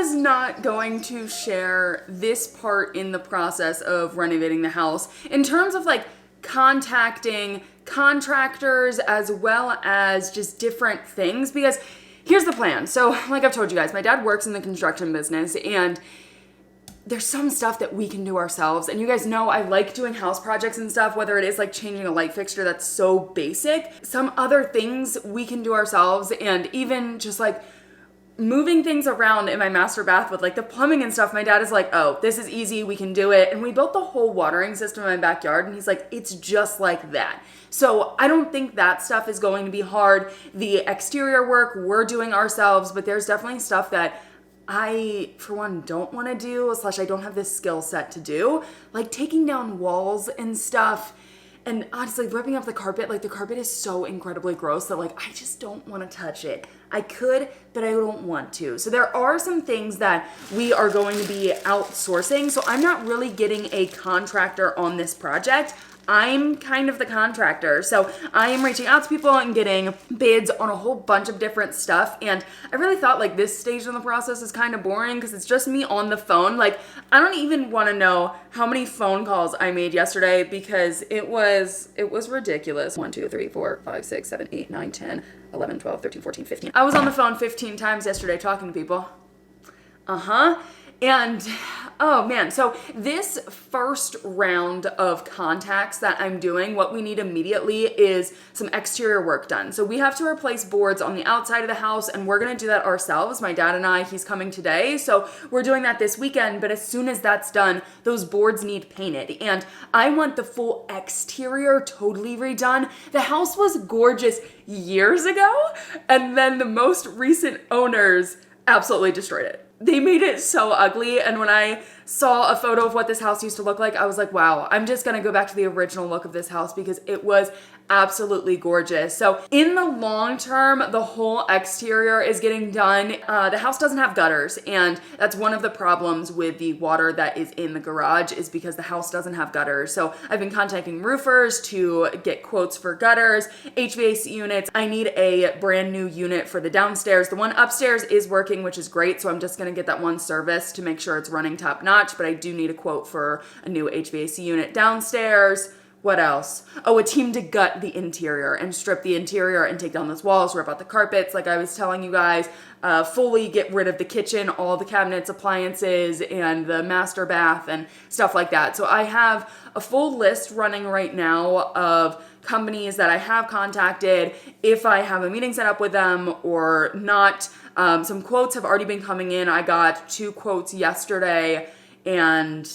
was not going to share this part in the process of renovating the house in terms of like contacting contractors as well as just different things, because here's the plan. So like I've told you guys, my dad works in the construction business, and there's some stuff that we can do ourselves. And you guys know I like doing house projects and stuff, whether it is like changing a light fixture that's so basic. Some other things we can do ourselves, and even just like moving things around in my master bath with like the plumbing and stuff. My dad is like, oh, this is easy, we can do it. And we built the whole watering system in my backyard, and he's like, it's just like that. So I don't think that stuff is going to be hard. The exterior work we're doing ourselves, but there's definitely stuff that I, for one, don't want to do, / I don't have this skill set to do, like taking down walls and stuff. And honestly, ripping up the carpet, like the carpet is so incredibly gross that like I just don't want to touch it. I could, but I don't want to. So there are some things that we are going to be outsourcing. So I'm not really getting a contractor on this project. I'm kind of the contractor. So I am reaching out to people and getting bids on a whole bunch of different stuff. And I really thought like this stage in the process is kind of boring because it's just me on the phone. Like I don't even want to know how many phone calls I made yesterday because it was ridiculous. 1, 2, 3, 4, 5, 6, 7, 8, 9, 10, 11, 12, 13, 14, 15. I was on the phone 15 times yesterday talking to people. And oh man, so this first round of contacts that I'm doing, what we need immediately is some exterior work done. So we have to replace boards on the outside of the house, and we're gonna do that ourselves. My dad and I, he's coming today. So we're doing that this weekend, but as soon as that's done, those boards need painted. And I want the full exterior totally redone. The house was gorgeous years ago, and then the most recent owners absolutely destroyed it. They made it so ugly, and when I saw a photo of what this house used to look like, I was like, wow, I'm just gonna go back to the original look of this house because it was absolutely gorgeous. So in the long term, the whole exterior is getting done. The house doesn't have gutters, and that's one of the problems with the water that is in the garage is because the house doesn't have gutters. So I've been contacting roofers to get quotes for gutters, HVAC units. I need a brand new unit for the downstairs. The one upstairs is working, which is great. So I'm just gonna get that one service to make sure it's running top notch, but I do need a quote for a new HVAC unit downstairs. What else? Oh, a team to gut the interior and strip the interior and take down those walls, rip out the carpets, like I was telling you guys, fully get rid of the kitchen, all the cabinets, appliances, and the master bath and stuff like that. So I have a full list running right now of companies that I have contacted if I have a meeting set up with them or not. Some quotes have already been coming in. I got 2 quotes yesterday, and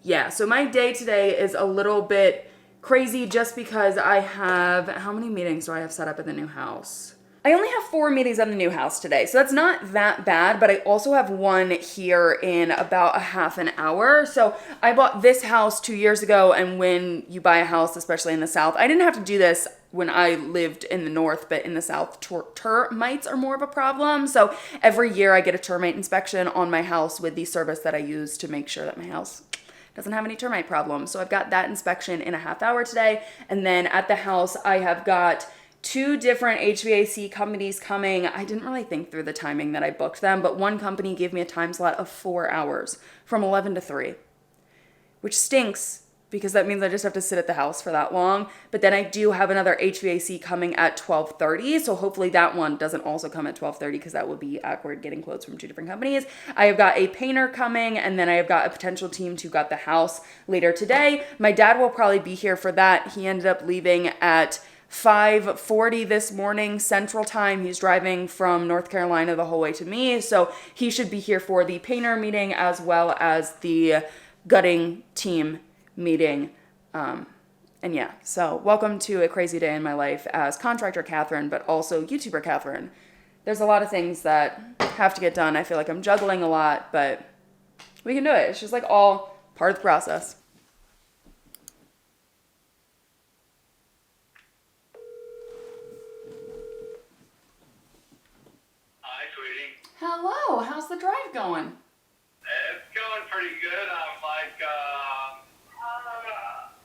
yeah, so my day today is a little bit crazy just because I have, how many meetings do I have set up at the new house? I only have 4 meetings at the new house today, so that's not that bad, but I also have one here in about a half an hour. So I bought this house 2 years ago, and when you buy a house, especially in the South, I didn't have to do this when I lived in the North, but in the South, termites are more of a problem. So every year I get a termite inspection on my house with the service that I use to make sure that my house doesn't have any termite problems. So I've got that inspection in a half hour today. And then at the house, I have got 2 different HVAC companies coming. I didn't really think through the timing that I booked them, but one company gave me a time slot of 4 hours from 11 to 3, which stinks because that means I just have to sit at the house for that long. But then I do have another HVAC coming at 12:30. So hopefully that one doesn't also come at 12:30 because that would be awkward getting quotes from 2 different companies. I have got a painter coming, and then I have got a potential team to gut the house later today. My dad will probably be here for that. He ended up leaving at 5:40 this morning Central Time. He's driving from North Carolina the whole way to me. So he should be here for the painter meeting as well as the gutting team meeting. And yeah, so welcome to a crazy day in my life as contractor Cathrin, but also YouTuber Cathrin. There's a lot of things that have to get done. I feel like I'm juggling a lot, but we can do it. It's just like all part of the process. Hi, sweetie. Hello, how's the drive going? It's going pretty good.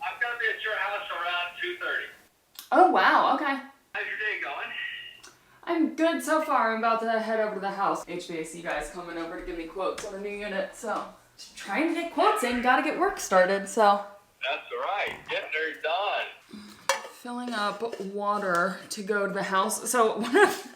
I'm gonna be at your house around 2:30. Oh, wow, okay. How's your day going? I'm good. good so far. I'm about to head over to the house. HVAC guy's coming over to give me quotes on a new unit, so just trying to get quotes in, gotta get work started, so. That's right. Getting her done. Filling up water to go to the house. So one of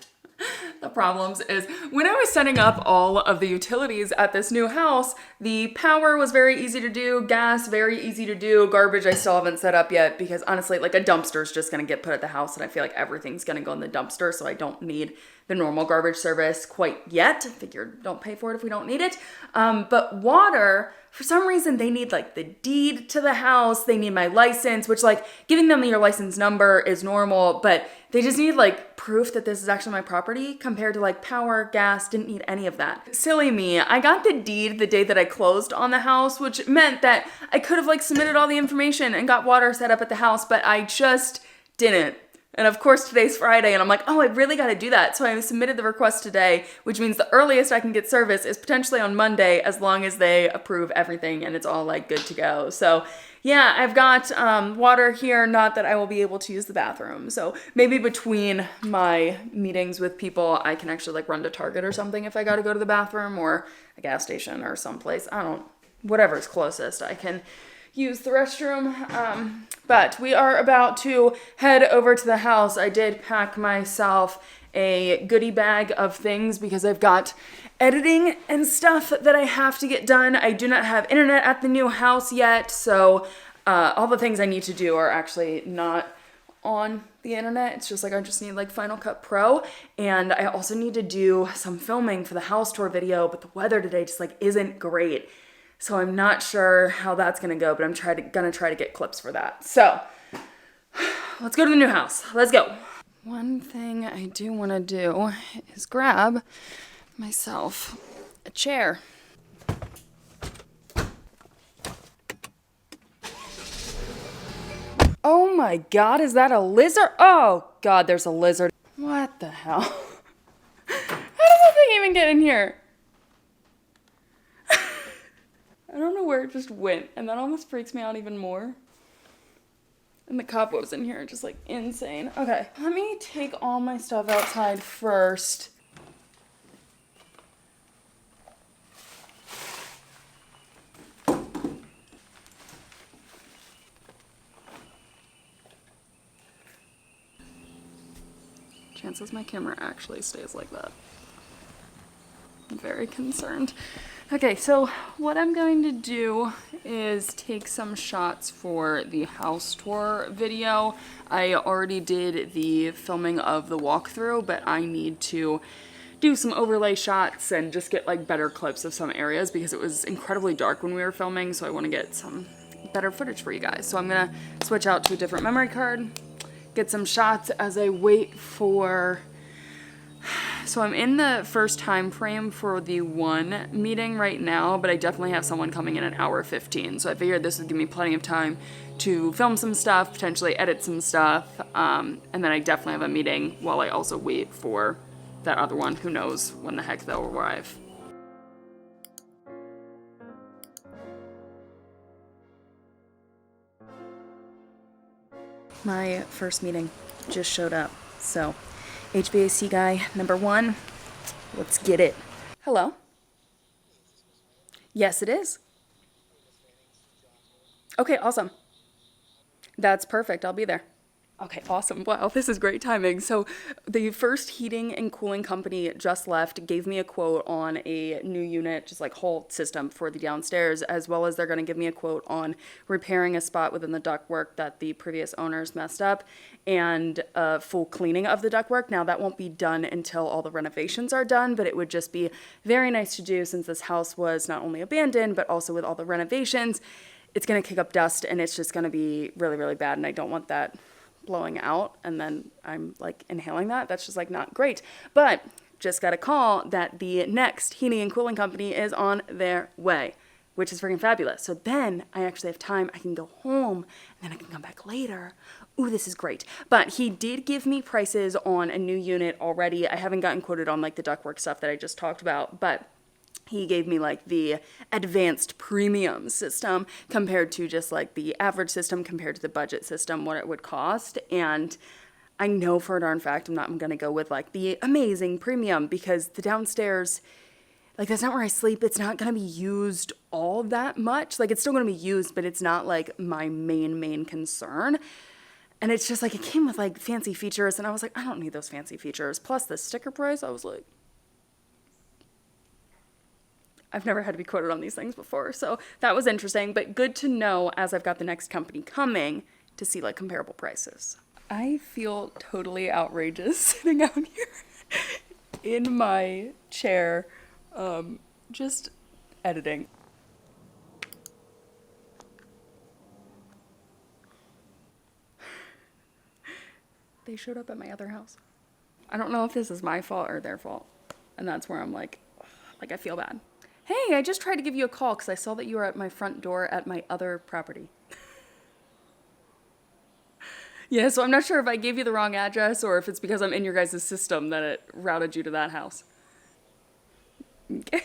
the problems is when I was setting up all of the utilities at this new house, the power was very easy to do, gas very easy to do, garbage I still haven't set up yet because honestly, like a dumpster is just gonna get put at the house and I feel like everything's gonna go in the dumpster, so I don't need the normal garbage service quite yet. I figured don't pay for it if we don't need it. But water, for some reason, they need like the deed to the house. They need my license, which like giving them your license number is normal, but they just need like proof that this is actually my property compared to like power, gas, didn't need any of that. Silly me. I got the deed the day that I closed on the house, which meant that I could have like submitted all the information and got water set up at the house, but I just didn't. And of course today's Friday and I'm like, oh, I really got to do that. So I submitted the request today, which means the earliest I can get service is potentially on Monday as long as they approve everything and it's all like good to go. So yeah, I've got water here, not that I will be able to use the bathroom. So maybe between my meetings with people, I can actually like run to Target or something if I got to go to the bathroom or a gas station or someplace. Whatever's closest, I can use the restroom. But we are about to head over to the house. I did pack myself a goodie bag of things because I've got editing and stuff that I have to get done. I do not have internet at the new house yet, so all the things I need to do are actually not on the internet. It's just like I just need like Final Cut Pro, and I also need to do some filming for the house tour video, but the weather today just like isn't great. So I'm not sure how that's gonna go, but I'm gonna try to get clips for that. So let's go to the new house. Let's go. One thing I do wanna do is grab myself a chair. Oh my God, is that a lizard? Oh God, there's a lizard. What the hell? How did that thing even get in here? I don't know where it just went, and that almost freaks me out even more. And the cobwebs in here are just like insane. Okay, let me take all my stuff outside first. Chances my camera actually stays like that. I'm very concerned. Okay, so what I'm going to do is take some shots for the house tour video. I already did the filming of the walkthrough, but I need to do some overlay shots and just get like better clips of some areas because it was incredibly dark when we were filming, so I want to get some better footage for you guys. So I'm gonna switch out to a different memory card, get some shots as I wait for... So I'm in the first time frame for the one meeting right now, but I definitely have someone coming in an hour 15. So I figured this would give me plenty of time to film some stuff, potentially edit some stuff, and then I definitely have a meeting while I also wait for that other one. Who knows when the heck they'll arrive. My first meeting just showed up, so HVAC guy number 1, let's get it. Hello? Yes, it is. Okay, awesome. That's perfect, I'll be there. Okay, awesome. Wow, this is great timing. So the first heating and cooling company just left, gave me a quote on a new unit, just like whole system for the downstairs, as well as they're gonna give me a quote on repairing a spot within the ductwork that the previous owners messed up and a full cleaning of the ductwork. Now that won't be done until all the renovations are done, but it would just be very nice to do since this house was not only abandoned, but also with all the renovations, it's gonna kick up dust and it's just gonna be really, really bad, and I don't want that blowing out and then I'm like inhaling that. That's just like not great. But just got a call that the next heating and cooling company is on their way, which is freaking fabulous. So then I actually have time. I can go home and then I can come back later. Ooh, this is great. But he did give me prices on a new unit already. I haven't gotten quoted on like the ductwork stuff that I just talked about, but he gave me like the advanced premium system compared to just like the average system compared to the budget system, what it would cost. And I know for a darn fact I'm going to go with like the amazing premium, because the downstairs, like that's not where I sleep. It's not going to be used all that much. Like it's still going to be used, but it's not like my main concern. And it's just like, it came with like fancy features, and I was like, I don't need those fancy features. Plus the sticker price, I was like, I've never had to be quoted on these things before. So that was interesting, but good to know as I've got the next company coming to see like comparable prices. I feel totally outrageous sitting out here in my chair, just editing. They showed up at my other house. I don't know if this is my fault or their fault. And that's where I'm like I feel bad. Hey, I just tried to give you a call because I saw that you were at my front door at my other property. Yeah, so I'm not sure if I gave you the wrong address or if it's because I'm in your guys' system that it routed you to that house. Okay.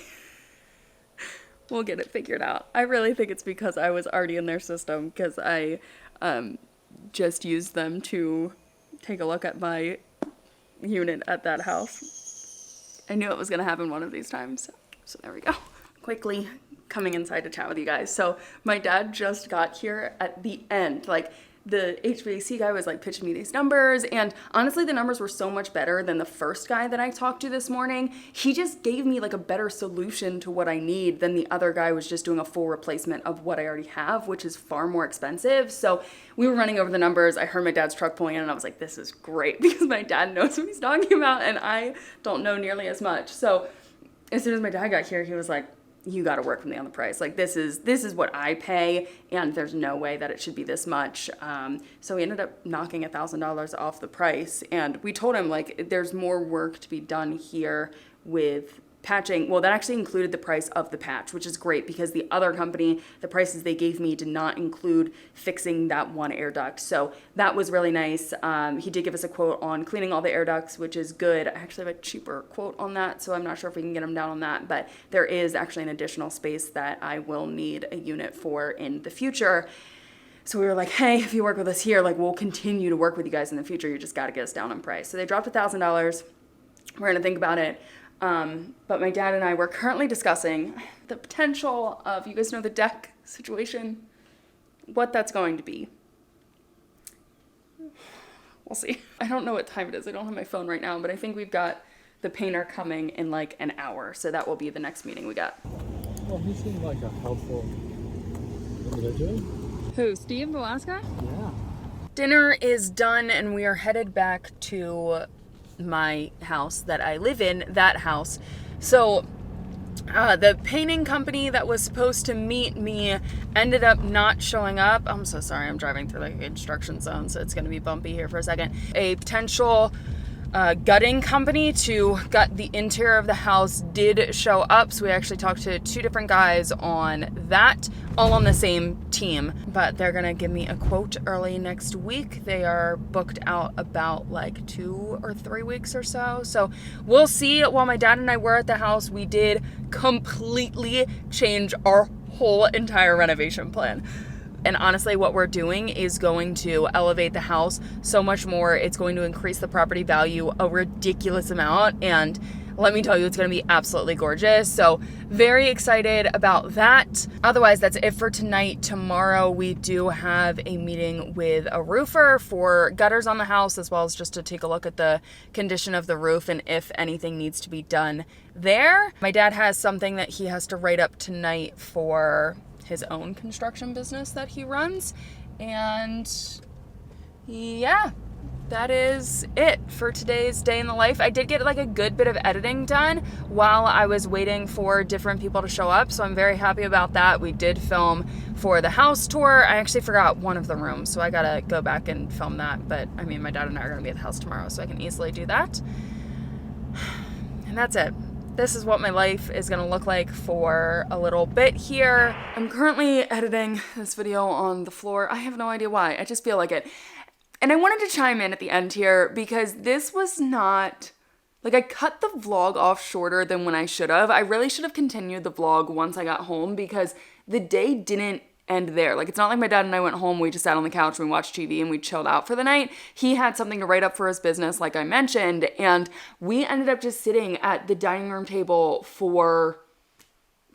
We'll get it figured out. I really think it's because I was already in their system, because I just used them to take a look at my unit at that house. I knew it was going to happen one of these times. So there we go. Quickly coming inside to chat with you guys. So my dad just got here at the end. Like the HVAC guy was like pitching me these numbers, and honestly the numbers were so much better than the first guy that I talked to this morning. He just gave me like a better solution to what I need than the other guy was just doing a full replacement of what I already have, which is far more expensive. So we were running over the numbers. I heard my dad's truck pulling in, and I was like, this is great, because my dad knows what he's talking about and I don't know nearly as much. So as soon as my dad got here, he was like, you got to work with me on the price. Like this is what I pay, and there's no way that it should be this much. So we ended up knocking $1,000 off the price, and we told him like there's more work to be done here with patching. Well, that actually included the price of the patch, which is great, because the other company, the prices they gave me did not include fixing that one air duct. So that was really nice. He did give us a quote on cleaning all the air ducts, which is good. I actually have a cheaper quote on that, so I'm not sure if we can get him down on that, but there is actually an additional space that I will need a unit for in the future. So we were like, hey, if you work with us here, like we'll continue to work with you guys in the future. You just got to get us down on price. So they dropped $1,000. We're going to think about it. But my dad and I were currently discussing the potential of, you guys know the deck situation, what that's going to be. We'll see. I don't know what time it is. I don't have my phone right now, but I think we've got the painter coming in like an hour. So that will be the next meeting we got. Well, he seemed like a helpful individual. Who, Steve Velasca? Yeah. Dinner is done, and we are headed back to my house that I live in, that house. So the painting company that was supposed to meet me ended up not showing up. I'm so sorry, I'm driving through like a construction zone, so it's going to be bumpy here for a second. A potential gutting company to gut the interior of the house did show up, so we actually talked to two different guys on that, all on the same team, but they're gonna give me a quote early next week. They are booked out about like 2 or 3 weeks or so, so we'll see. While my dad and I were at the house, we did completely change our whole entire renovation plan. And honestly, what we're doing is going to elevate the house so much more. It's going to increase the property value a ridiculous amount. And let me tell you, it's going to be absolutely gorgeous. So very excited about that. Otherwise, that's it for tonight. Tomorrow, we do have a meeting with a roofer for gutters on the house, as well as just to take a look at the condition of the roof and if anything needs to be done there. My dad has something that he has to write up tonight for his own construction business that he runs. And yeah, that is it for today's day in the life. I did get like a good bit of editing done while I was waiting for different people to show up, so I'm very happy about that. We did film for the house tour. I actually forgot one of the rooms, so I gotta go back and film that, but I mean, my dad and I are gonna be at the house tomorrow, so I can easily do that. And that's it. This is what my life is gonna look like for a little bit here. I'm currently editing this video on the floor. I have no idea why, I just feel like it. And I wanted to chime in at the end here because this was not, like, I cut the vlog off shorter than when I should have. I really should have continued the vlog once I got home because the day didn't end there. Like, it's not like my dad and I went home, we just sat on the couch, we watched TV, and we chilled out for the night. He had something to write up for his business, like I mentioned, and we ended up just sitting at the dining room table for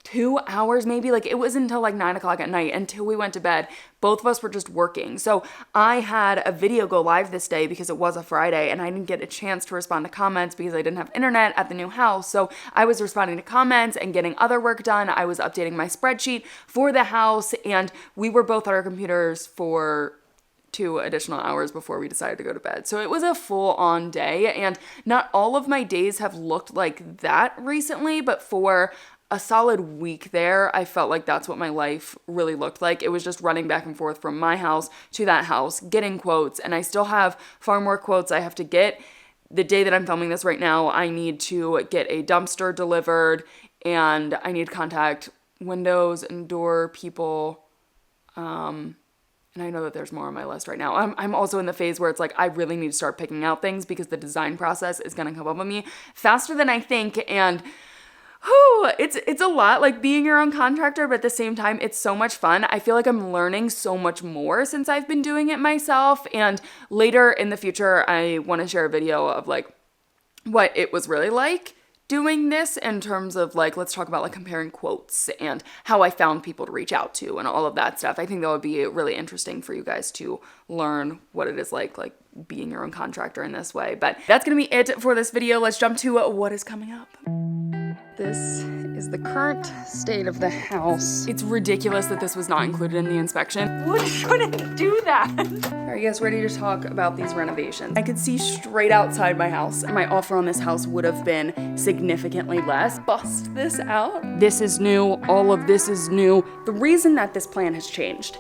2 hours maybe. Like, it was until like 9 o'clock at night until we went to bed. Both of us were just working. So I had a video go live this day because it was a Friday and I didn't get a chance to respond to comments because I didn't have internet at the new house. So I was responding to comments and getting other work done. I was updating my spreadsheet for the house, and we were both at our computers for 2 additional hours before we decided to go to bed. So it was a full-on day, and not all of my days have looked like that recently, but for a solid week there, I felt like that's what my life really looked like. It was just running back and forth from my house to that house, getting quotes, and I still have far more quotes I have to get. The day that I'm filming this right now, I need to get a dumpster delivered, and I need to contact windows and door people, and I know that there's more on my list right now. I'm also in the phase where it's like I really need to start picking out things because the design process is going to come up on me faster than I think, and it's a lot, like being your own contractor, but at the same time, it's so much fun. I feel like I'm learning so much more since I've been doing it myself, and later in the future, I want to share a video of like what it was really like doing this in terms of like, let's talk about like comparing quotes and how I found people to reach out to and all of that stuff. I think that would be really interesting for you guys to learn what it is like being your own contractor in this way. But that's gonna be it for this video. Let's jump to what is coming up. This is the current state of the house. It's ridiculous that this was not included in the inspection. We couldn't do that. Are you guys ready to talk about these renovations? I could see straight outside my house, and my offer on this house would have been significantly less. Bust this out. This is new. All of this is new. The reason that this plan has changed